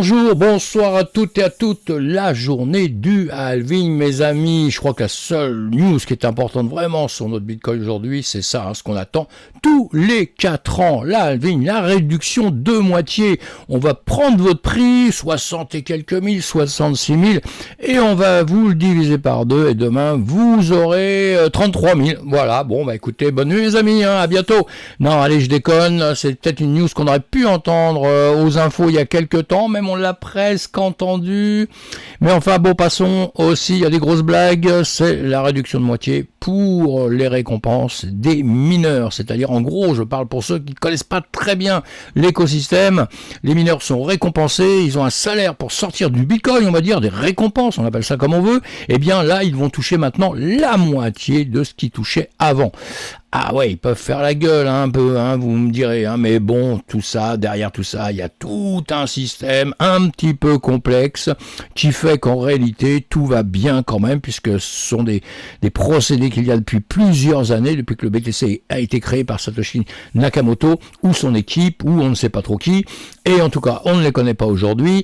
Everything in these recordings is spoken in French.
Bonjour, bonsoir à toutes et à toutes. La journée du halving, mes amis. Je crois que la seule news qui est importante vraiment sur notre Bitcoin aujourd'hui, c'est ça, ce qu'on attend tous les 4 ans. La halving, la réduction de moitié. On va prendre votre prix, 60 et quelques mille, 66 000, et on va vous le diviser par 2. Et demain, vous aurez 33 000. Voilà, bon, écoutez, bonne nuit, mes amis. À bientôt. Non, allez, je déconne. C'est peut-être une news qu'on aurait pu entendre aux infos il y a quelques temps, même on l'a presque entendu, mais enfin bon, passons aussi, il y a des grosses blagues, c'est la réduction de moitié pour les récompenses des mineurs, c'est-à-dire en gros, je parle pour ceux qui ne connaissent pas très bien l'écosystème, les mineurs sont récompensés, ils ont un salaire pour sortir du Bitcoin, on va dire, des récompenses, on appelle ça comme on veut, et bien là, ils vont toucher maintenant la moitié de ce qu'ils touchaient avant. Ah ouais, ils peuvent faire la gueule un peu, vous me direz, mais bon, tout ça, derrière tout ça, il y a tout un système un petit peu complexe qui fait qu'en réalité, tout va bien quand même, puisque ce sont des procédés qu'il y a depuis plusieurs années, depuis que le BTC a été créé par Satoshi Nakamoto, ou son équipe, ou on ne sait pas trop qui, et en tout cas, on ne les connaît pas aujourd'hui,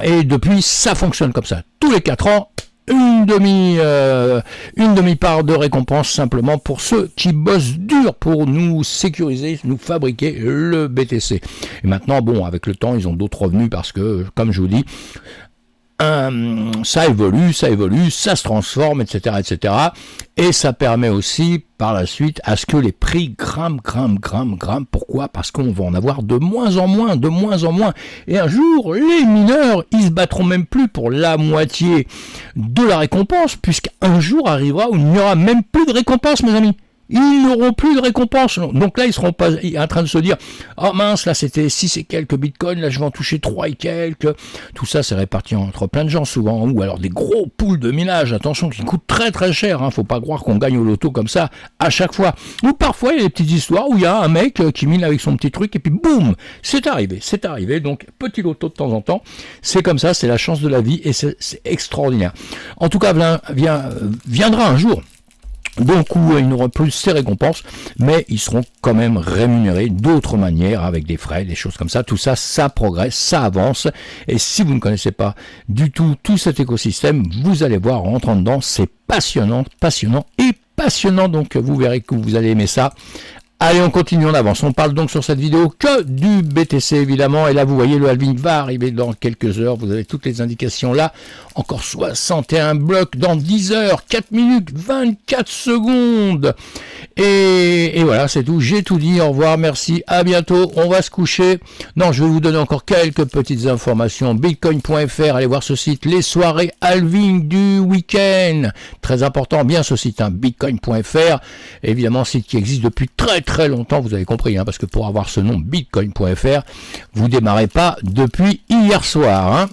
et depuis, ça fonctionne comme ça. Tous les 4 ans, une demi-part de récompense simplement pour ceux qui bossent dur pour nous sécuriser, nous fabriquer le BTC. Et maintenant, bon, avec le temps, ils ont d'autres revenus parce que, comme je vous dis, ça évolue, ça se transforme, etc., etc. Et ça permet aussi, par la suite, à ce que les prix grimpent. Pourquoi ? Parce qu'on va en avoir de moins en moins. Et un jour, les mineurs, ils se battront même plus pour la moitié de la récompense, puisqu'un jour arrivera où il n'y aura même plus de récompense, mes amis. Ils n'auront plus de récompense. Donc là, ils seront pas en train de se dire « Oh mince, là c'était 6 et quelques bitcoins, là je vais en toucher 3 et quelques. » Tout ça, c'est réparti entre plein de gens souvent. Ou alors des gros poules de minage, attention, qui coûtent très très cher. Faut pas croire qu'on gagne au loto comme ça à chaque fois. Ou parfois, il y a des petites histoires où il y a un mec qui mine avec son petit truc et puis boum, c'est arrivé. Donc, petit loto de temps en temps. C'est comme ça, c'est la chance de la vie et c'est extraordinaire. En tout cas, viendra un jour. Donc, où ils n'auront plus ces récompenses, mais ils seront quand même rémunérés d'autres manières, avec des frais, des choses comme ça. Tout ça, ça progresse, ça avance. Et si vous ne connaissez pas du tout cet écosystème, vous allez voir, en rentrant dedans, c'est passionnant. Donc, vous verrez que vous allez aimer ça. Allez, on continue, on avance. On parle donc sur cette vidéo que du BTC, évidemment. Et là, vous voyez, le halving va arriver dans quelques heures. Vous avez toutes les indications là. Encore 61 blocs dans 10 heures, 4 minutes, 24 secondes. Et voilà, c'est tout. J'ai tout dit. Au revoir, merci. À bientôt. On va se coucher. Non, je vais vous donner encore quelques petites informations. Bitcoin.fr, allez voir ce site. Les soirées halving du week-end. Très important, bien ce site, Bitcoin.fr. Évidemment, site qui existe depuis très longtemps, vous avez compris, parce que pour avoir ce nom Bitcoin.fr, vous démarrez pas depuis hier soir.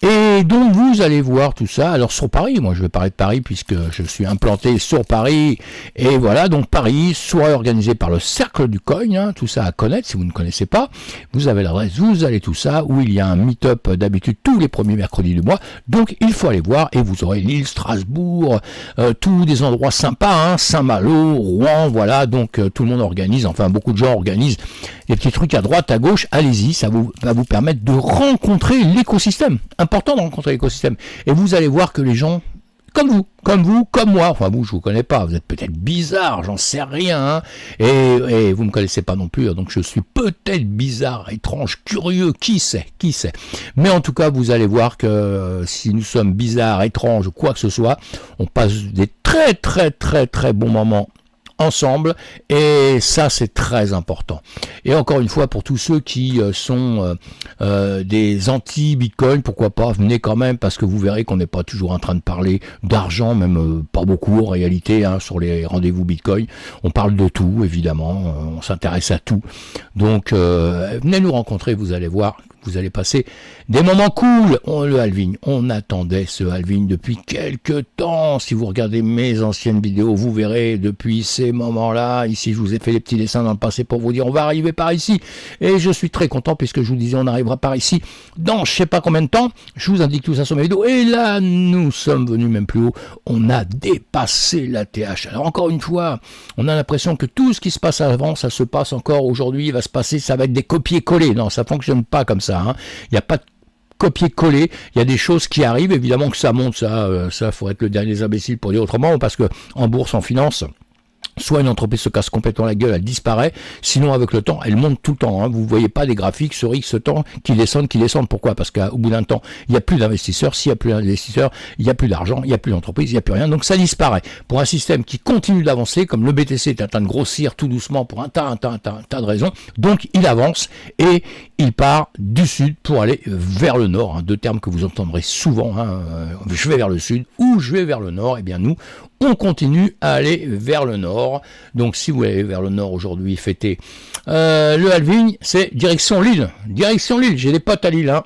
Et donc vous allez voir tout ça. Alors sur Paris, moi je vais parler de Paris puisque je suis implanté sur Paris. Et voilà, donc Paris, soirée organisée par le Cercle du Coin, tout ça à connaître si vous ne connaissez pas. Vous avez l'adresse, vous allez tout ça, où il y a un meet-up d'habitude tous les premiers mercredis du mois. Donc il faut aller voir et vous aurez Lille, Strasbourg, tous des endroits sympas, Saint-Malo, Rouen, voilà, donc tout le monde organise, enfin beaucoup de gens organisent des petits trucs à droite, à gauche, allez-y, ça va vous permettre de rencontrer l'écosystème, important de rencontrer l'écosystème, et vous allez voir que les gens, comme moi, enfin vous je vous connais pas, vous êtes peut-être bizarre, j'en sais rien, et vous me connaissez pas non plus, donc je suis peut-être bizarre, étrange, curieux, qui sait, mais en tout cas vous allez voir que si nous sommes bizarres, étranges, quoi que ce soit, on passe des très bons moments ensemble, et ça c'est très important. Et encore une fois, pour tous ceux qui sont des anti-Bitcoin, pourquoi pas, venez quand même, parce que vous verrez qu'on n'est pas toujours en train de parler d'argent, même pas beaucoup en réalité, sur les rendez-vous Bitcoin. On parle de tout, évidemment, on s'intéresse à tout. Donc venez nous rencontrer, vous allez voir, vous allez passer des moments cool. Le halving, on attendait ce halving depuis quelques temps. Si vous regardez mes anciennes vidéos, vous verrez depuis ces moments-là. Ici, je vous ai fait les petits dessins dans le passé pour vous dire on va arriver par ici. Et je suis très content puisque je vous disais on arrivera par ici dans je sais pas combien de temps. Je vous indique tout ça sur mes vidéos. Et là, nous sommes venus même plus haut. On a dépassé la TH. Alors encore une fois, on a l'impression que tout ce qui se passe avant, ça se passe encore aujourd'hui, va se passer, ça va être des copier-coller. Non, ça fonctionne pas comme ça. Il n'y a pas de copier-coller. Il y a des choses qui arrivent, évidemment que ça monte, ça faut être le dernier des imbéciles pour dire autrement, parce que en bourse, en finance, soit une entreprise se casse complètement la gueule, elle disparaît, sinon avec le temps, elle monte tout le temps. Hein. Vous ne voyez pas des graphiques sur X temps qui descendent. Pourquoi ? Parce qu'au bout d'un temps, il n'y a plus d'investisseurs. S'il n'y a plus d'investisseurs, il n'y a plus d'argent, il n'y a plus d'entreprise, il n'y a plus rien. Donc ça disparaît. Pour un système qui continue d'avancer, comme le BTC est en train de grossir tout doucement pour un tas de raisons, donc il avance et il part du sud pour aller vers le nord. Hein. Deux termes que vous entendrez souvent. Hein. Je vais vers le sud ou je vais vers le nord. Eh bien nous, on continue à aller vers le nord. Donc si vous allez vers le nord aujourd'hui, fêter le halving, c'est direction Lille. Direction Lille, j'ai des potes à Lille. Hein.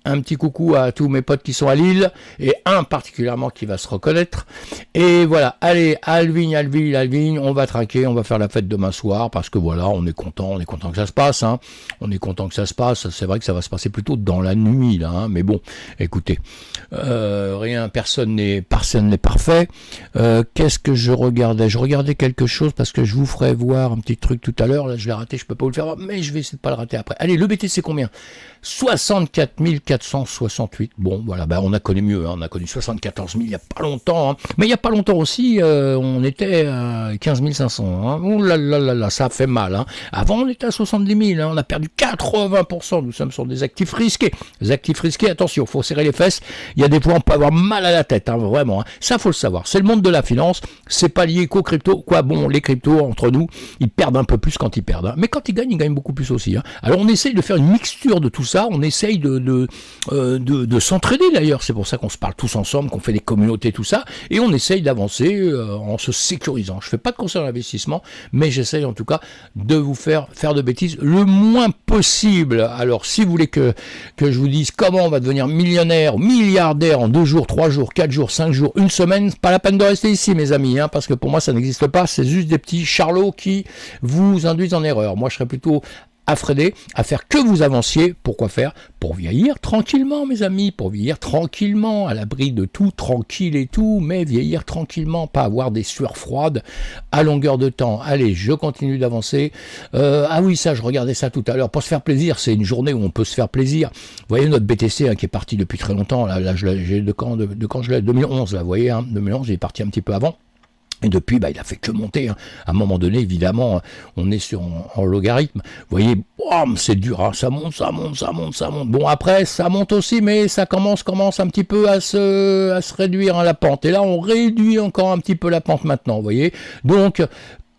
Un petit coucou à tous mes potes qui sont à Lille, et un particulièrement qui va se reconnaître. Et voilà, allez, halving, on va traquer, on va faire la fête demain soir, parce que voilà, on est content que ça se passe, hein. On est content que ça se passe, c'est vrai que ça va se passer plutôt dans la nuit, là, hein. Mais bon, écoutez, personne n'est parfait. Qu'est-ce que je regardais ? Je regardais quelque chose, parce que je vous ferai voir un petit truc tout à l'heure, là je l'ai raté, je peux pas vous le faire voir, mais je vais essayer de pas le rater après. Allez, le BTC combien ? 64 468. Bon, voilà, on a connu mieux, hein, on a connu 74 000 il n'y a pas longtemps, hein. Mais il n'y a pas longtemps aussi, on était à 15 500. Hein. Ouh là là là là, ça fait mal. Hein. Avant, on était à 70 000, hein, on a perdu 80%. Nous sommes sur des actifs risqués. Les actifs risqués, attention, il faut serrer les fesses. Il y a des points, on peut avoir mal à la tête, hein, vraiment. Hein. Ça, faut le savoir. C'est le monde de la finance, c'est pas lié qu'aux cryptos. Quoi, bon, les cryptos, entre nous, ils perdent un peu plus quand ils perdent. Hein. Mais quand ils gagnent beaucoup plus aussi. Hein. Alors, on essaye de faire une mixture de tout ça, on essaye de s'entraider d'ailleurs, c'est pour ça qu'on se parle tous ensemble, qu'on fait des communautés, tout ça, et on essaye d'avancer en se sécurisant. Je fais pas de conseil d'investissement, mais j'essaye en tout cas de vous faire de bêtises le moins possible. Alors si vous voulez que je vous dise comment on va devenir millionnaire, milliardaire en 2 jours, 3 jours, 4 jours, 5 jours, une semaine, pas la peine de rester ici mes amis, hein, parce que pour moi ça n'existe pas, c'est juste des petits charlots qui vous induisent en erreur. Moi je serais plutôt à faire que vous avanciez. Pourquoi faire ? Pour vieillir tranquillement, mes amis, pour vieillir tranquillement, à l'abri de tout, tranquille et tout, mais vieillir tranquillement, pas avoir des sueurs froides à longueur de temps. Allez, je continue d'avancer. Ah oui, ça, je regardais ça tout à l'heure. Pour se faire plaisir, c'est une journée où on peut se faire plaisir. Vous voyez notre BTC hein, qui est parti depuis très longtemps. Là j'ai de quand je l'ai 2011, là, vous voyez, hein, 2011, il est parti un petit peu avant. Et depuis, il a fait que monter. Hein. À un moment donné, évidemment, on est en logarithme. Vous voyez, c'est dur, hein. Ça monte. Bon, après, ça monte aussi, mais ça commence un petit peu à se réduire hein, la pente. Et là, on réduit encore un petit peu la pente maintenant, vous voyez. Donc,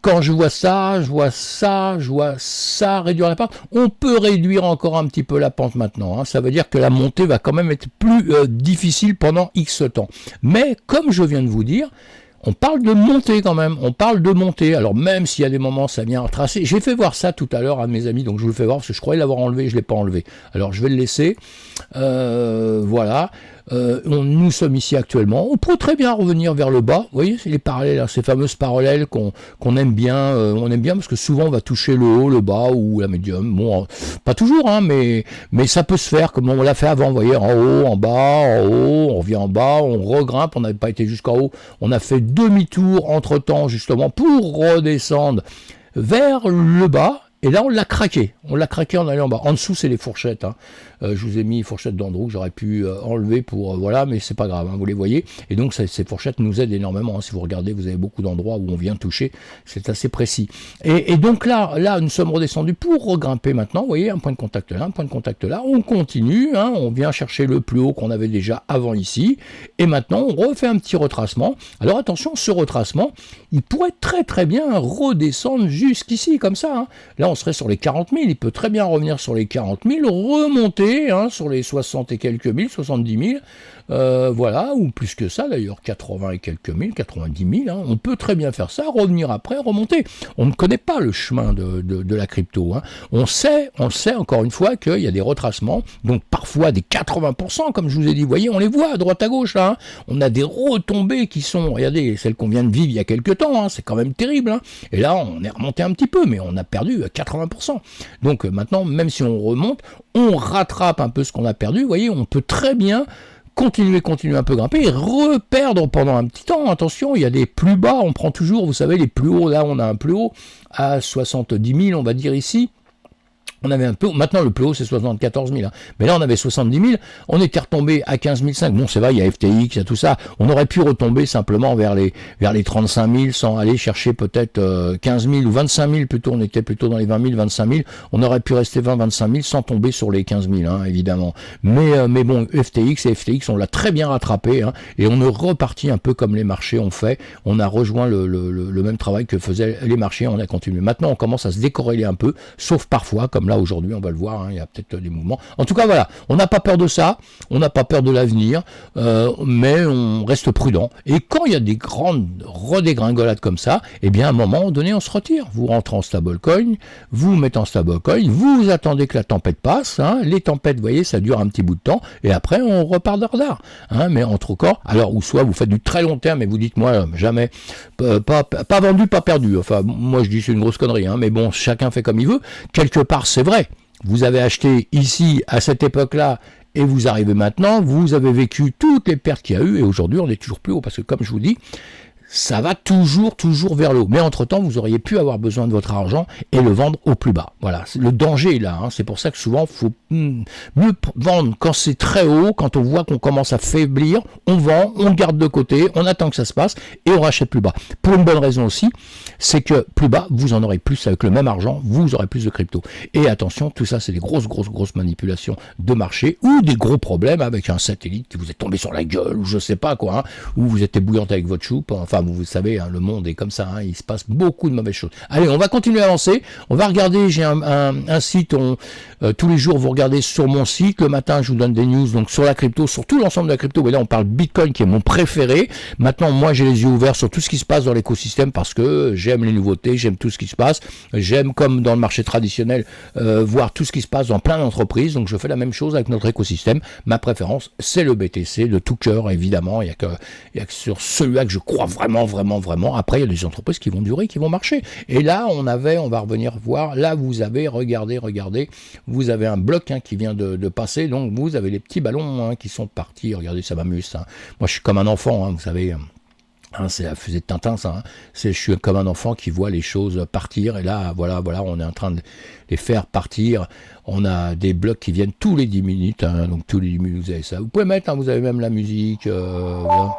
quand je vois ça, réduire la pente, on peut réduire encore un petit peu la pente maintenant. Hein. Ça veut dire que la montée va quand même être plus difficile pendant X temps. Mais, comme je viens de vous dire, on parle de montée quand même, alors même s'il y a des moments ça vient retracer, j'ai fait voir ça tout à l'heure à mes amis, donc je vous le fais voir parce que je croyais l'avoir enlevé, je ne l'ai pas enlevé, alors je vais le laisser, voilà. Nous sommes ici actuellement, on peut très bien revenir vers le bas, vous voyez, c'est les parallèles, hein, ces fameuses parallèles qu'on aime bien, on aime bien parce que souvent on va toucher le haut, le bas ou la médium, bon, pas toujours, hein, mais ça peut se faire comme on l'a fait avant, vous voyez, en haut, en bas, en haut, on revient en bas, on regrimpe, on n'avait pas été jusqu'en haut, on a fait demi-tour entre-temps justement pour redescendre vers le bas. Et là, on l'a craqué en allant en bas. En dessous, c'est les fourchettes. Hein. Je vous ai mis fourchettes d'Andrew que j'aurais pu enlever pour... voilà, mais c'est pas grave, hein, vous les voyez. Et donc, ces fourchettes nous aident énormément. Hein. Si vous regardez, vous avez beaucoup d'endroits où on vient toucher. C'est assez précis. Et donc là, nous sommes redescendus pour regrimper maintenant. Vous voyez, un point de contact là, un point de contact là. On continue. Hein, on vient chercher le plus haut qu'on avait déjà avant ici. Et maintenant, on refait un petit retracement. Alors attention, ce retracement, il pourrait très très bien redescendre jusqu'ici, comme ça. Hein. Là, on serait sur les 40 000, il peut très bien revenir sur les 40 000, remonter hein, sur les 60 et quelques mille, 70 000, voilà, ou plus que ça d'ailleurs, 80 et quelques mille, 90 000, hein, on peut très bien faire ça, revenir après, remonter. On ne connaît pas le chemin de la crypto. Hein. On sait encore une fois qu'il y a des retracements, donc parfois des 80%, comme je vous ai dit, vous voyez, on les voit à droite à gauche, là, hein. On a des retombées qui sont, regardez, celles qu'on vient de vivre il y a quelques temps, hein, c'est quand même terrible, hein. Et là, on est remonté un petit peu, mais on a perdu 80%. Donc maintenant, même si on remonte, on rattrape un peu ce qu'on a perdu. Vous voyez, on peut très bien continuer un peu grimper et reperdre pendant un petit temps. Attention, il y a des plus bas, on prend toujours, vous savez, les plus hauts. Là, on a un plus haut à 70 000, on va dire ici. On avait un peu, maintenant le plus haut c'est 74 000, hein. Mais là on avait 70 000, on était retombé à 15 500. Bon c'est vrai, il y a FTX, il y a tout ça, on aurait pu retomber simplement vers les 35 000 sans aller chercher peut-être 15 000 ou 25 000 plutôt, on était plutôt dans les 20 000, 25 000, on aurait pu rester 20-25 000 sans tomber sur les 15 000, hein, évidemment. Mais bon, FTX on l'a très bien rattrapé, hein, et on est reparti un peu comme les marchés ont fait, on a rejoint le même travail que faisaient les marchés, on a continué. Maintenant on commence à se décorréler un peu, sauf parfois, comme là aujourd'hui, on va le voir, hein, il y a peut-être des mouvements. En tout cas, voilà, on n'a pas peur de ça, on n'a pas peur de l'avenir, mais on reste prudent. Et quand il y a des grandes redégringolades comme ça, eh bien, à un moment donné, on se retire. Vous rentrez en stablecoin, vous mettez en stablecoin, vous attendez que la tempête passe, hein. Les tempêtes, vous voyez, ça dure un petit bout de temps, et après, on repart de retard, hein. Mais entre corps, alors, ou soit vous faites du très long terme, et vous dites, moi, jamais, pas vendu, pas perdu. Enfin, moi, je dis, c'est une grosse connerie, hein, mais bon, chacun fait comme il veut. Quelque part, c'est vrai. Vous avez acheté ici, à cette époque-là, et vous arrivez maintenant, vous avez vécu toutes les pertes qu'il y a eu, et aujourd'hui, on est toujours plus haut, parce que comme je vous dis, ça va toujours vers le haut. Mais entre-temps, vous auriez pu avoir besoin de votre argent et le vendre au plus bas. Voilà, le danger est là, hein. C'est pour ça que souvent, il faut mieux vendre quand c'est très haut, quand on voit qu'on commence à faiblir, on vend, on le garde de côté, on attend que ça se passe et on rachète plus bas. Pour une bonne raison aussi, c'est que plus bas, vous en aurez plus avec le même argent, vous aurez plus de crypto. Et attention, tout ça, c'est des grosses manipulations de marché ou des gros problèmes avec un satellite qui vous est tombé sur la gueule ou je sais pas quoi, hein, ou vous êtes ébouillante avec votre choupe, enfin vous savez, hein, le monde est comme ça, hein, il se passe beaucoup de mauvaises choses. Allez, on va continuer à avancer, on va regarder, j'ai un site, tous les jours vous regardez sur mon site, le matin je vous donne des news donc sur la crypto, sur tout l'ensemble de la crypto, mais là on parle Bitcoin qui est mon préféré. Maintenant moi j'ai les yeux ouverts sur tout ce qui se passe dans l'écosystème parce que j'aime les nouveautés, j'aime tout ce qui se passe, j'aime comme dans le marché traditionnel voir tout ce qui se passe dans plein d'entreprises, donc je fais la même chose avec notre écosystème. Ma préférence c'est le BTC de tout cœur évidemment, il y a que sur celui-là que je crois vraiment. Après, il y a des entreprises qui vont durer, qui vont marcher. Et là, on va revenir voir. Là, vous avez, regardez, vous avez un bloc hein, qui vient de passer. Donc, vous avez les petits ballons hein, qui sont partis. Regardez, ça m'amuse. Hein. Moi, je suis comme un enfant, hein, vous savez. Hein, c'est la fusée de Tintin, ça. Hein. Je suis comme un enfant qui voit les choses partir. Et là, voilà, on est en train de les faire partir. On a des blocs qui viennent tous les 10 minutes. Hein, donc, tous les 10 minutes, vous avez ça. Vous pouvez mettre, hein, vous avez même la musique. Voilà.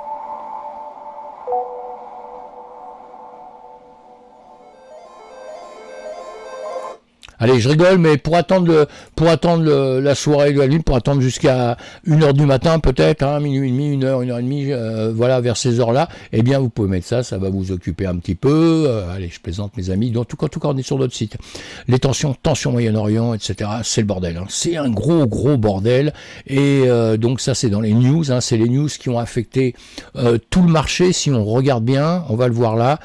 Allez, je rigole, mais pour attendre la soirée de la lune, pour attendre jusqu'à 1h du matin, peut-être, hein, minuit et demi, 1h30, voilà, vers ces heures-là, eh bien, vous pouvez mettre ça va vous occuper un petit peu. Allez, je plaisante, mes amis. Donc, tout cas, on est sur notre site. Les tensions Moyen-Orient, etc., c'est le bordel. Hein. C'est un gros bordel. Et donc, ça, c'est dans les news. Hein, c'est les news qui ont affecté tout le marché. Si on regarde bien, on va le voir là,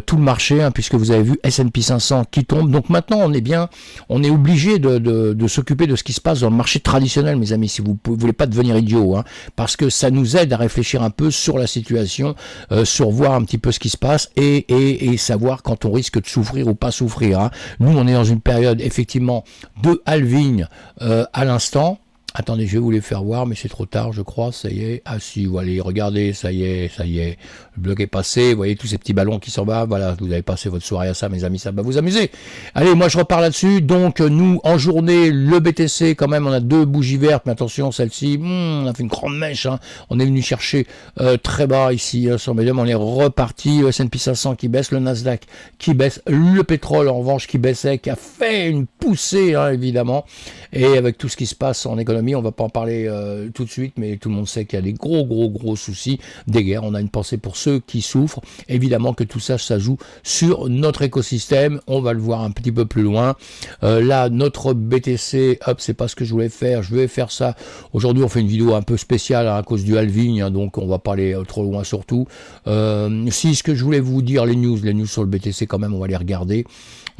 tout le marché, hein, puisque vous avez vu S&P 500 qui tombe. Donc, maintenant, on est obligé de s'occuper de ce qui se passe dans le marché traditionnel, mes amis, si vous voulez pas devenir idiot, hein, parce que ça nous aide à réfléchir un peu sur la situation, sur voir un petit peu ce qui se passe et savoir quand on risque de souffrir ou pas souffrir. Hein. Nous, on est dans une période effectivement de halving à l'instant. Attendez, je vais vous les faire voir, mais c'est trop tard, je crois, ça y est. Ah si, voilà, regardez, ça y est, le bloc est passé, vous voyez tous ces petits ballons qui s'en vont, voilà, vous avez passé votre soirée à ça, mes amis, ça va vous amuser. Allez, moi je repars là-dessus, donc nous, en journée, le BTC, quand même, on a 2 bougies vertes, mais attention, celle-ci, on a fait une grande mèche, hein. On est venu chercher très bas ici, sur Medium, on est reparti, le S&P 500 qui baisse, le Nasdaq qui baisse, le pétrole, en revanche, qui baissait, qui a fait une poussée, hein, évidemment, et avec tout ce qui se passe en économie, on va pas en parler tout de suite, mais tout le monde sait qu'il y a des gros soucis, des guerres. On a une pensée pour ceux qui souffrent. Évidemment que tout ça joue sur notre écosystème. On va le voir un petit peu plus loin. Là, notre BTC, hop, c'est pas ce que je voulais faire. Je vais faire ça. Aujourd'hui, on fait une vidéo un peu spéciale hein, à cause du halving, hein, donc on va pas aller trop loin surtout. Si ce que je voulais vous dire, les news sur le BTC quand même, on va les regarder.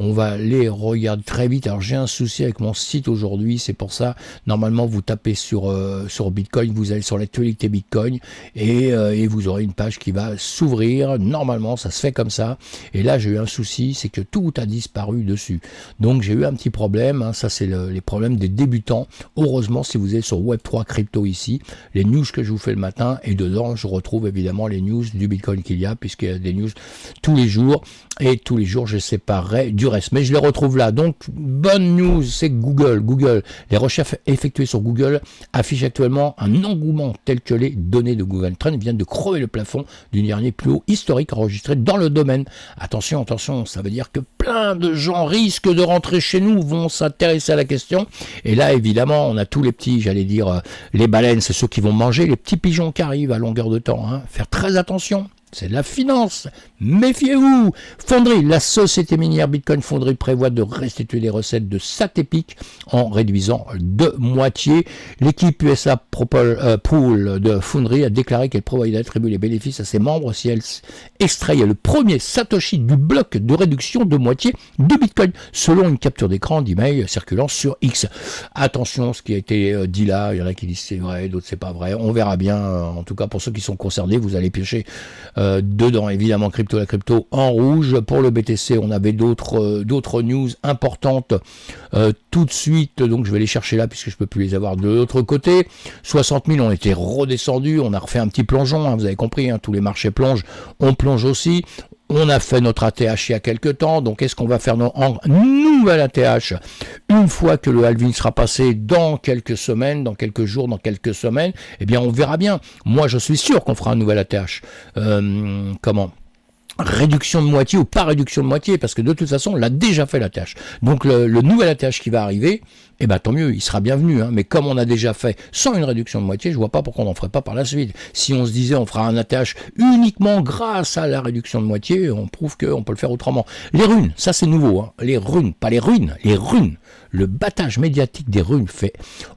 On va les regarder très vite. Alors j'ai un souci avec mon site aujourd'hui, c'est pour ça. Normalement, vous tapez sur Bitcoin, vous allez sur l'actualité Bitcoin et vous aurez une page qui va s'ouvrir. Normalement, ça se fait comme ça. Et là, j'ai eu un souci, c'est que tout a disparu dessus. Donc j'ai eu un petit problème. Hein, ça, c'est les problèmes des débutants. Heureusement, si vous êtes sur Web3 Crypto ici, les news que je vous fais le matin et dedans, je retrouve évidemment les news du Bitcoin qu'il y a, puisqu'il y a des news tous les jours. et tous les jours je les séparerai du reste. Mais je les retrouve là. Donc, bonne news, c'est Google. Les recherches effectuées sur Google affichent actuellement un engouement tel que les données de Google Trends viennent de crever le plafond du dernier plus haut historique enregistré dans le domaine. Attention, ça veut dire que plein de gens risquent de rentrer chez nous, vont s'intéresser à la question. Et là, évidemment, on a tous les petits, les baleines, c'est ceux qui vont manger, les petits pigeons qui arrivent à longueur de temps. Faire très attention. C'est de la finance, méfiez-vous. Fonderie, la société minière Bitcoin Fonderie prévoit de restituer les recettes de Satepic en réduisant de moitié. L'équipe USA Pool de Fonderie a déclaré qu'elle prévoyait d'attribuer les bénéfices à ses membres si elle extrayait le premier Satoshi du bloc de réduction de moitié de Bitcoin, selon une capture d'écran d'email circulant sur X. Attention, ce qui a été dit là, il y en a qui disent c'est vrai, d'autres c'est pas vrai, on verra bien. En tout cas, pour ceux qui sont concernés, vous allez piocher dedans, évidemment, la crypto en rouge. Pour le BTC, on avait d'autres news importantes tout de suite, donc je vais les chercher là puisque je peux plus les avoir de l'autre côté. 60 000 ont été redescendus, on a refait un petit plongeon, vous avez compris, tous les marchés plongent, on plonge aussi. On a fait notre ATH il y a quelques temps, donc est-ce qu'on va faire en nouvelle ATH une fois que le halving sera passé dans quelques semaines, dans quelques jours, dans quelques semaines? Eh bien, on verra bien. Moi, je suis sûr qu'on fera un nouvel ATH. Réduction de moitié ou pas réduction de moitié, parce que de toute façon, on l'a déjà fait l'ATH. Donc, le nouvel ATH qui va arriver, eh ben tant mieux, il sera bienvenu. Mais comme on a déjà fait sans une réduction de moitié, je vois pas pourquoi on n'en ferait pas par la suite. Si on se disait on fera un ATH uniquement grâce à la réduction de moitié, on prouve qu'on peut le faire autrement. Les runes, ça c'est nouveau. Les runes, pas les runes, les runes. Le battage médiatique des runes fait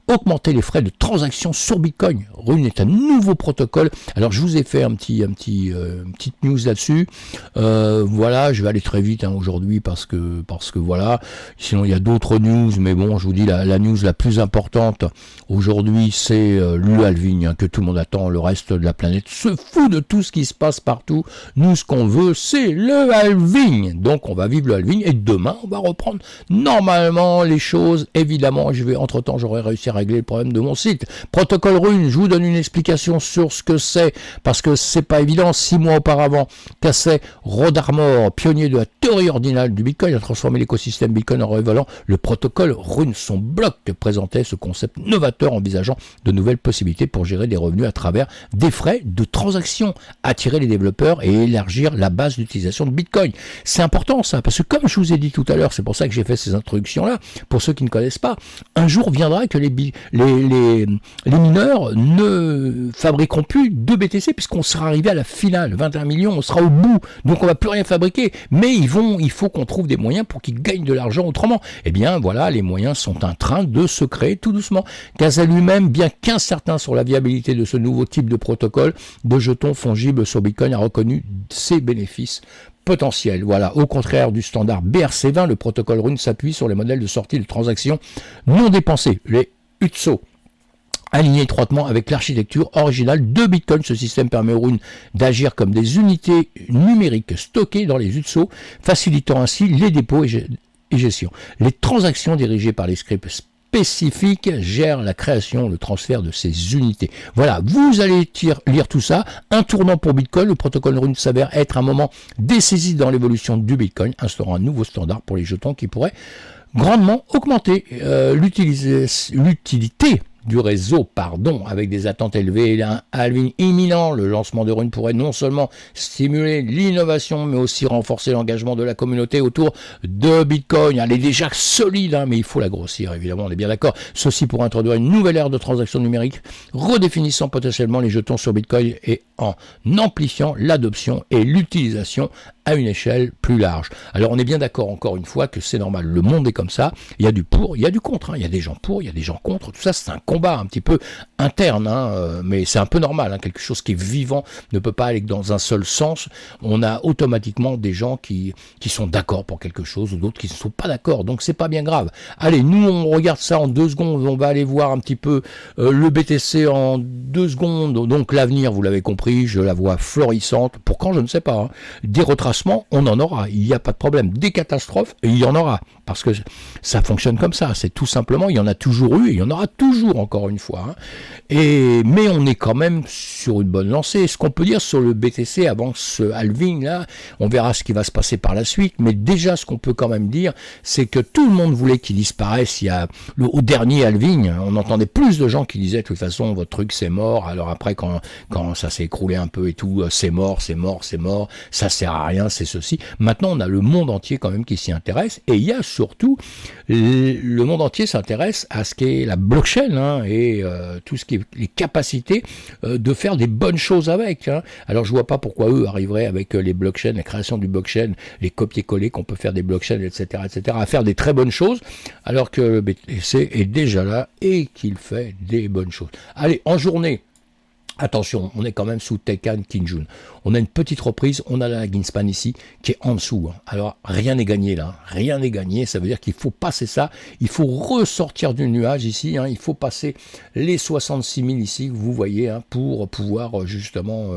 augmenter les frais de transaction sur Bitcoin. Rune est un nouveau protocole. Alors je vous ai fait petite news là-dessus. Voilà, je vais aller très vite aujourd'hui parce que voilà. Sinon il y a d'autres news, mais bon, je vous dis la news la plus importante aujourd'hui, c'est le halving que tout le monde attend. Le reste de la planète se fout de tout ce qui se passe partout. Nous, ce qu'on veut, c'est le halving. Donc on va vivre le halving et demain on va reprendre normalement les choses. Évidemment, entre-temps, j'aurais réussi à régler le problème de mon site. Protocole Rune, je vous donne une explication sur ce que c'est, parce que c'est pas évident. 6 mois auparavant, Casey Rodarmor, pionnier de la théorie ordinale du Bitcoin, a transformé l'écosystème Bitcoin en révélant le protocole Rune. Son bloc présentait ce concept novateur envisageant de nouvelles possibilités pour gérer des revenus à travers des frais de transaction, attirer les développeurs et élargir la base d'utilisation de Bitcoin. C'est important ça, parce que comme je vous ai dit tout à l'heure, c'est pour ça que j'ai fait ces introductions-là, pour ceux qui ne connaissent pas, un jour viendra que les mineurs ne fabriqueront plus de BTC puisqu'on sera arrivé à la finale, 21 millions, on sera au bout, donc on va plus rien fabriquer, mais il faut qu'on trouve des moyens pour qu'ils gagnent de l'argent autrement. Eh bien voilà, les moyens sont en train de se créer tout doucement. Casa lui-même, bien qu'incertain sur la viabilité de ce nouveau type de protocole de jetons fongibles sur Bitcoin, a reconnu ses bénéfices potentiel. Voilà, au contraire du standard BRC20, le protocole Rune s'appuie sur les modèles de sortie de transactions non dépensées, les UTSO, aligné étroitement avec l'architecture originale de Bitcoin. Ce système permet aux runes d'agir comme des unités numériques stockées dans les UTSO, facilitant ainsi les dépôts et gestion. Les transactions dirigées par les scripts spécifique gère la création, le transfert de ces unités. Voilà, vous allez lire tout ça. Un tournant pour Bitcoin, le protocole Rune s'avère être un moment décisif dans l'évolution du Bitcoin, instaurant un nouveau standard pour les jetons qui pourrait grandement augmenter l'utilité du réseau, avec des attentes élevées et un halving imminent. Le lancement de Rune pourrait non seulement stimuler l'innovation, mais aussi renforcer l'engagement de la communauté autour de Bitcoin. Elle est déjà solide, mais il faut la grossir, évidemment, on est bien d'accord. Ceci pour introduire une nouvelle ère de transactions numériques, redéfinissant potentiellement les jetons sur Bitcoin et en amplifiant l'adoption et l'utilisation à une échelle plus large. Alors on est bien d'accord encore une fois que c'est normal, le monde est comme ça, il y a du pour, il y a du contre, il y a des gens pour, il y a des gens contre, tout ça c'est un combat un petit peu interne, mais c'est un peu normal, quelque chose qui est vivant ne peut pas aller dans un seul sens. On a automatiquement des gens qui sont d'accord pour quelque chose ou d'autres qui ne sont pas d'accord, donc c'est pas bien grave. Allez, nous on regarde ça en 2 secondes, on va aller voir un petit peu le BTC en 2 secondes, donc l'avenir vous l'avez compris, je la vois florissante, pour quand je ne sais pas, des retracements on en aura, il n'y a pas de problème, des catastrophes il y en aura, parce que ça fonctionne comme ça, c'est tout simplement, il y en a toujours eu et il y en aura toujours encore une fois. Hein. Mais on est quand même sur une bonne lancée. Ce qu'on peut dire sur le BTC avant ce halving là, on verra ce qui va se passer par la suite, mais déjà ce qu'on peut quand même dire, c'est que tout le monde voulait qu'il disparaisse. Il y a au dernier halving, on entendait plus de gens qui disaient de toute façon votre truc c'est mort. Alors après quand ça s'est écroulé un peu et tout, c'est mort, ça sert à rien, c'est ceci. Maintenant on a le monde entier quand même qui s'y intéresse, et il y a surtout le monde entier s'intéresse à ce qu'est la blockchain hein, et tout ce qui est les capacités de faire des bonnes choses avec. Hein. Alors je vois pas pourquoi eux arriveraient avec les blockchains, la création du blockchain, les copier-coller qu'on peut faire des blockchains, etc., à faire des très bonnes choses, alors que le BTC est déjà là et qu'il fait des bonnes choses. Allez, en journée, attention, on est quand même sous Tenkan Kijun. On a une petite reprise, on a la Greenspan ici, qui est en dessous. Hein. Alors, rien n'est gagné là, rien n'est gagné, ça veut dire qu'il faut passer ça, il faut ressortir du nuage ici, hein. Il faut passer les 66 000 ici, que vous voyez, hein, pour pouvoir justement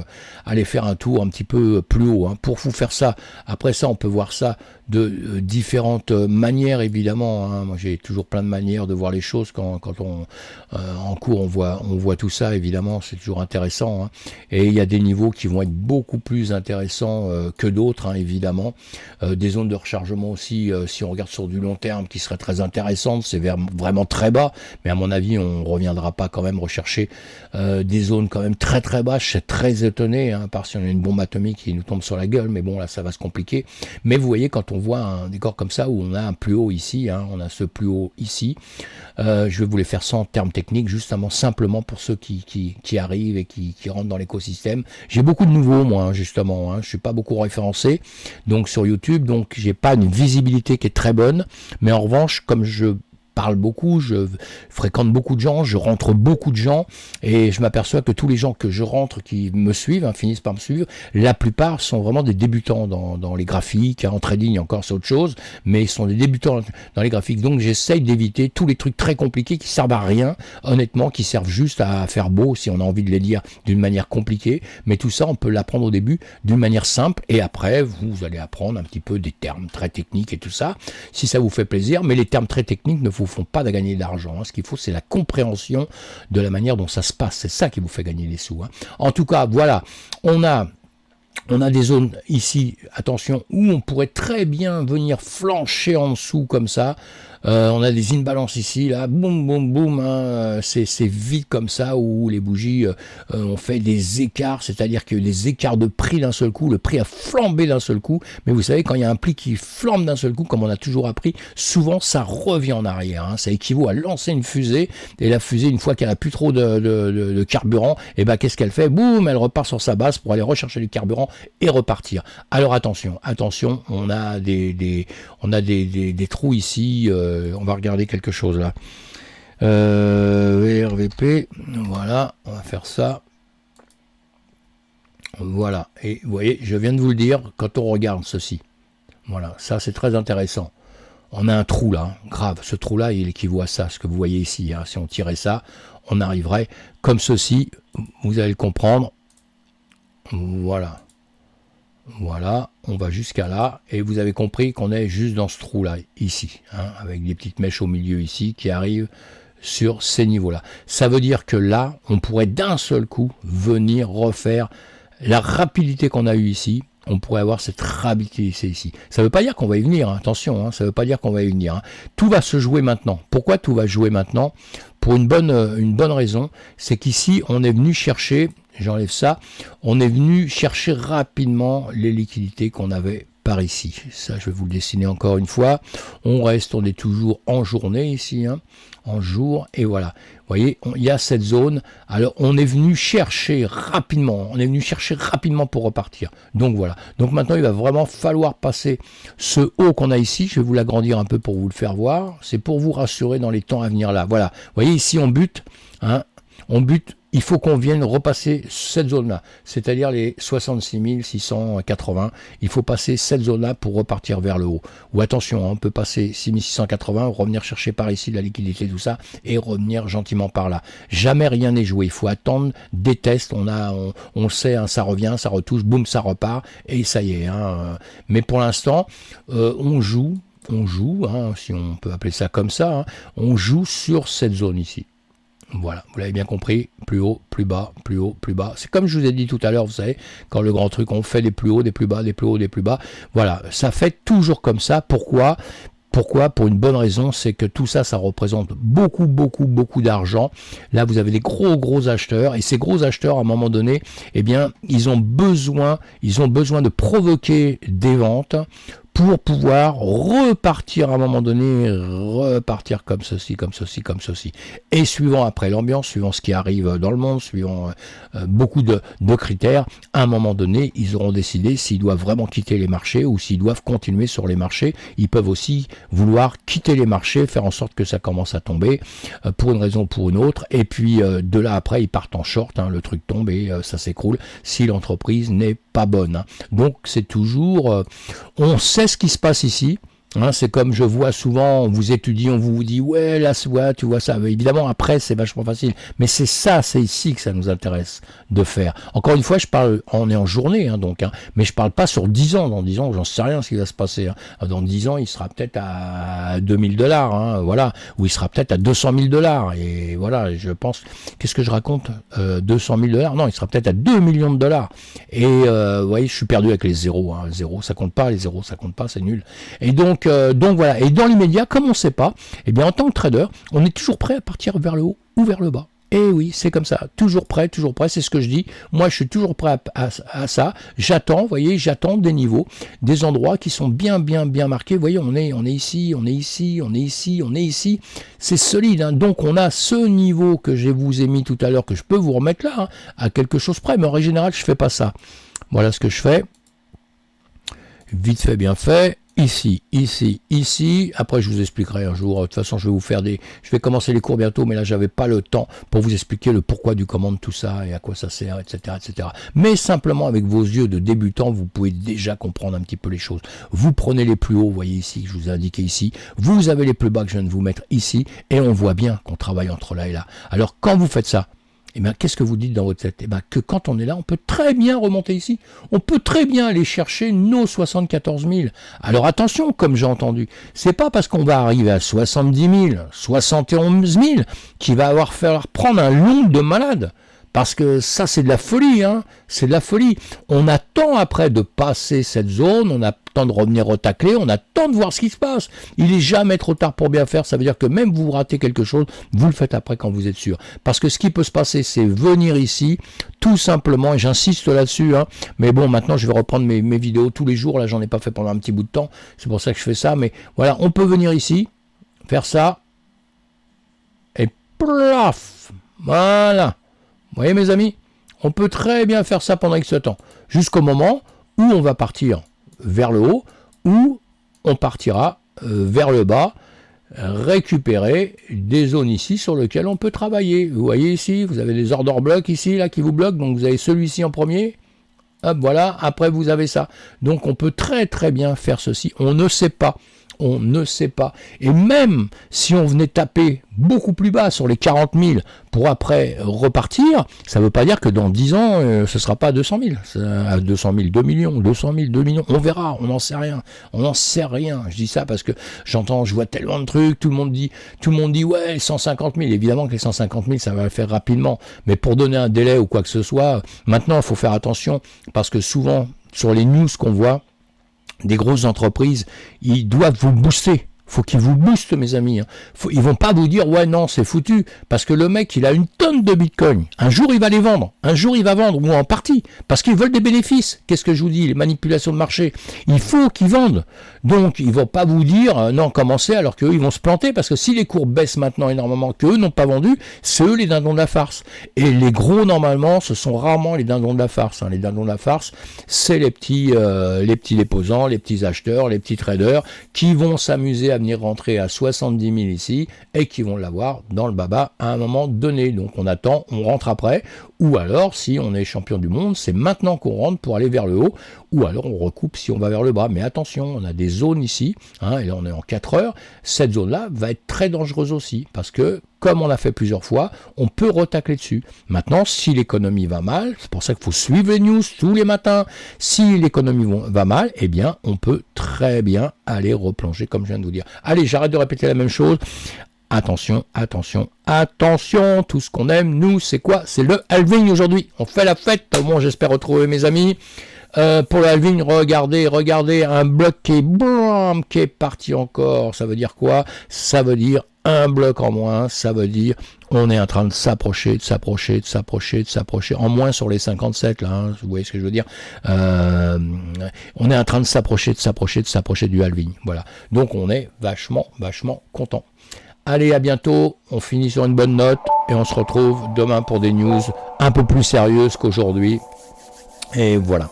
aller faire un tour un petit peu plus haut. Hein. Pour vous faire ça, après ça, on peut voir ça de différentes manières, évidemment. Hein. Moi, j'ai toujours plein de manières de voir les choses quand on en cours, on voit tout ça, évidemment, c'est toujours intéressant. Hein. Et il y a des niveaux qui vont être beaucoup plus intéressants que d'autres, hein, évidemment. Des zones de rechargement aussi, si on regarde sur du long terme, qui seraient très intéressantes, c'est vraiment très bas, mais à mon avis, on ne reviendra pas quand même rechercher des zones quand même très très bas. Je suis très étonné, hein, parce qu'il y a une bombe atomique qui nous tombe sur la gueule, mais bon, là, ça va se compliquer. Mais vous voyez, quand on voit un décor comme ça, où on a un plus haut ici, hein, on a ce plus haut ici, je vais vous les faire sans termes techniques, justement, simplement pour ceux qui arrivent et qui rentrent dans l'écosystème. J'ai beaucoup de nouveaux, moi, hein, justement, hein, je suis pas beaucoup référencé, donc sur YouTube, donc j'ai pas une visibilité qui est très bonne, mais en revanche, comme je parle beaucoup, je fréquente beaucoup de gens, je rentre beaucoup de gens, et je m'aperçois que tous les gens que je rentre qui me suivent, hein, finissent par me suivre, la plupart sont vraiment des débutants dans les graphiques, hein, en trading encore c'est autre chose, mais ils sont des débutants dans les graphiques, donc j'essaye d'éviter tous les trucs très compliqués qui servent à rien, honnêtement, qui servent juste à faire beau si on a envie de les dire d'une manière compliquée, mais tout ça on peut l'apprendre au début d'une manière simple, et après vous allez apprendre un petit peu des termes très techniques et tout ça, si ça vous fait plaisir, mais les termes très techniques ne vous font pas de gagner d'argent. Hein. Ce qu'il faut, c'est la compréhension de la manière dont ça se passe. C'est ça qui vous fait gagner des sous. Hein. En tout cas, voilà, on a des zones ici, attention, où on pourrait très bien venir flancher en dessous comme ça. On a des imbalances ici, là, boum, boum, boum, hein, c'est vite comme ça, où les bougies ont fait des écarts, c'est-à-dire qu'il y a eu des écarts de prix d'un seul coup, le prix a flambé d'un seul coup, mais vous savez, quand il y a un prix qui flambe d'un seul coup, comme on a toujours appris, souvent ça revient en arrière, hein, ça équivaut à lancer une fusée, et la fusée, une fois qu'elle a plus trop de carburant, et ben qu'est-ce qu'elle fait? Boum, elle repart sur sa base pour aller rechercher du carburant et repartir. Alors attention, on a des trous ici, on va regarder quelque chose là. VRVP, voilà, on va faire ça. Voilà, et vous voyez, je viens de vous le dire, quand on regarde ceci, voilà, ça c'est très intéressant. On a un trou là, grave, ce trou là il équivaut à ça, ce que vous voyez ici, hein. Si on tirait ça, on arriverait comme ceci, vous allez le comprendre, voilà. Voilà, on va jusqu'à là, et vous avez compris qu'on est juste dans ce trou-là, ici, hein, avec des petites mèches au milieu ici, qui arrivent sur ces niveaux-là. Ça veut dire que là, on pourrait d'un seul coup venir refaire la rapidité qu'on a eue ici, on pourrait avoir cette rapidité ici. Ça ne veut pas dire qu'on va y venir, hein, attention, hein, ça ne veut pas dire qu'on va y venir. Hein. Tout va se jouer maintenant. Pourquoi tout va se jouer maintenant? Pour une bonne raison, c'est qu'ici, on est venu chercher, j'enlève ça, on est venu chercher rapidement les liquidités qu'on avait par ici. Ça, je vais vous le dessiner encore une fois. On est toujours en journée ici, hein, en jour, et voilà. Vous voyez, il y a cette zone. Alors, on est venu chercher rapidement. Pour repartir. Donc, voilà. Donc, maintenant, il va vraiment falloir passer ce haut qu'on a ici. Je vais vous l'agrandir un peu pour vous le faire voir. C'est pour vous rassurer dans les temps à venir là. Voilà. Vous voyez, ici, on bute. Hein, on bute. Il faut qu'on vienne repasser cette zone-là, c'est-à-dire les 66 680. Il faut passer cette zone-là pour repartir vers le haut. Ou attention, hein, on peut passer 6 680, revenir chercher par ici de la liquidité, tout ça, et revenir gentiment par là. Jamais rien n'est joué. Il faut attendre des tests. On le sait, hein, ça revient, ça retouche, boum, ça repart, et ça y est. Hein. Mais pour l'instant, on joue, hein, si on peut appeler ça comme ça, hein, on joue sur cette zone ici. Voilà, vous l'avez bien compris, plus haut, plus bas, plus haut, plus bas. C'est comme je vous ai dit tout à l'heure, vous savez, quand le grand truc, on fait des plus hauts, des plus bas, des plus hauts, des plus bas. Voilà, ça fait toujours comme ça. Pourquoi ? Pour une bonne raison, c'est que tout ça, ça représente beaucoup, beaucoup, beaucoup d'argent. Là, vous avez des gros acheteurs, et ces gros acheteurs, à un moment donné, eh bien, ils ont besoin de provoquer des ventes pour pouvoir repartir à un moment donné, repartir comme ceci, comme ceci, comme ceci. Et suivant après l'ambiance, suivant ce qui arrive dans le monde, suivant beaucoup de critères, à un moment donné, ils auront décidé s'ils doivent vraiment quitter les marchés ou s'ils doivent continuer sur les marchés. Ils peuvent aussi vouloir quitter les marchés, faire en sorte que ça commence à tomber pour une raison ou pour une autre. Et puis de là après, ils partent en short, le truc tombe et ça s'écroule si l'entreprise n'est pas bonne. Donc c'est toujours... on sait ce qui se passe ici. C'est comme je vois souvent, on vous étudie, on vous dit ouais là tu vois ça. Évidemment après c'est vachement facile, mais c'est ici que ça nous intéresse de faire. Encore une fois, je parle, on est en journée mais je parle pas sur 10 ans. Dans 10 ans, j'en sais rien ce qui va se passer. Dans 10 ans, il sera peut-être à $2000, voilà, ou il sera peut-être à $200 000. Et voilà, je pense, qu'est-ce que je raconte, $200 000? Non, il sera peut-être à $2 millions. Et vous voyez, je suis perdu avec les zéros. Zéro, ça compte pas, les zéros, ça compte pas, c'est nul. Et donc voilà, et dans l'immédiat, comme on ne sait pas, eh bien en tant que trader, on est toujours prêt à partir vers le haut ou vers le bas. Et oui, c'est comme ça, toujours prêt, c'est ce que je dis. Moi, je suis toujours prêt à ça. J'attends, vous voyez, j'attends des niveaux, des endroits qui sont bien marqués. Vous voyez, on est ici, on est ici, on est ici, on est ici. C'est solide, Donc, on a ce niveau que je vous ai mis tout à l'heure, que je peux vous remettre là, à quelque chose près. Mais en règle générale, je fais pas ça. Voilà ce que je fais. Vite fait, bien fait. Ici, ici, ici. Après, je vous expliquerai un jour. De toute façon, je vais commencer les cours bientôt, mais là, j'avais pas le temps pour vous expliquer le pourquoi du comment de tout ça et à quoi ça sert, etc., etc. Mais simplement, avec vos yeux de débutant, vous pouvez déjà comprendre un petit peu les choses. Vous prenez les plus hauts, vous voyez ici, que je vous ai indiqué ici. Vous avez les plus bas que je viens de vous mettre ici. Et on voit bien qu'on travaille entre là et là. Alors, quand vous faites ça, eh bien, qu'est-ce que vous dites dans votre tête? Eh bien, que quand on est là, on peut très bien remonter ici. On peut très bien aller chercher nos 74 000. Alors attention, comme j'ai entendu, c'est pas parce qu'on va arriver à 70 000, 71 000 qu'il va falloir prendre un long de malade. Parce que ça, c'est de la folie, c'est de la folie. On attend après de passer cette zone, on attend de revenir retacler, on attend de voir ce qui se passe. Il est jamais trop tard pour bien faire, ça veut dire que même vous ratez quelque chose, vous le faites après quand vous êtes sûr. Parce que ce qui peut se passer, c'est venir ici, tout simplement, et j'insiste là-dessus, mais bon, maintenant je vais reprendre mes vidéos tous les jours, là j'en ai pas fait pendant un petit bout de temps, c'est pour ça que je fais ça, mais voilà, on peut venir ici, faire ça, et plaf, voilà. Vous voyez mes amis, on peut très bien faire ça pendant X temps, jusqu'au moment où on va partir vers le haut, ou on partira vers le bas, récupérer des zones ici sur lesquelles on peut travailler. Vous voyez ici, vous avez des order blocks ici, là, qui vous bloquent, donc vous avez celui-ci en premier, hop, voilà, après vous avez ça. Donc on peut très très bien faire ceci, on ne sait pas. On ne sait pas. Et même si on venait taper beaucoup plus bas sur les 40 000 pour après repartir, ça ne veut pas dire que dans 10 ans, ce ne sera pas 200 000. À 200 000, 2 millions, 200 000, 2 millions. On verra, on n'en sait rien. On n'en sait rien. Je dis ça parce que je vois tellement de trucs. Tout le monde dit ouais, 150 000. Évidemment que les 150 000, ça va le faire rapidement. Mais pour donner un délai ou quoi que ce soit, maintenant, il faut faire attention parce que souvent, sur les news qu'on voit, des grosses entreprises, ils doivent vous booster. Faut qu'ils vous boostent, mes amis. Ils vont pas vous dire, ouais, non, c'est foutu. Parce que le mec, il a une tonne de bitcoin. Un jour, il va les vendre. Un jour, il va vendre, ou en partie. Parce qu'ils veulent des bénéfices. Qu'est-ce que je vous dis? Les manipulations de marché. Il faut qu'ils vendent. Donc, ils vont pas vous dire, non, commencez, alors qu'eux, ils vont se planter. Parce que si les cours baissent maintenant énormément, qu'eux n'ont pas vendu, c'est eux les dindons de la farce. Et les gros, normalement, ce sont rarement les dindons de la farce. Les dindons de la farce, c'est les petits déposants, les petits acheteurs, les petits traders, qui vont s'amuser à venir rentrer à 70 000 ici et qui vont l'avoir dans le baba à un moment donné. Donc on attend, on rentre après, ou alors si on est champion du monde, c'est maintenant qu'on rentre pour aller vers le haut, ou alors on recoupe si on va vers le bas. Mais attention, on a des zones ici, et là on est en 4 heures, cette zone-là va être très dangereuse aussi, parce que comme on l'a fait plusieurs fois, on peut retacler dessus. Maintenant, si l'économie va mal, c'est pour ça qu'il faut suivre les news tous les matins, si l'économie va mal, eh bien, on peut très bien aller replonger, comme je viens de vous dire. Allez, j'arrête de répéter la même chose. attention, attention, attention, tout ce qu'on aime, nous, c'est quoi? C'est le halving aujourd'hui. On fait la fête. Bon, j'espère retrouver mes amis. Pour le halving, regardez un bloc qui est parti encore. Ça veut dire quoi? Ça veut dire un bloc en moins. Ça veut dire on est en train de s'approcher, en moins sur les 57 là. Hein, vous voyez ce que je veux dire? On est en train de s'approcher du halving. Voilà. Donc on est vachement content. Allez, à bientôt. On finit sur une bonne note et on se retrouve demain pour des news un peu plus sérieuses qu'aujourd'hui. Et voilà.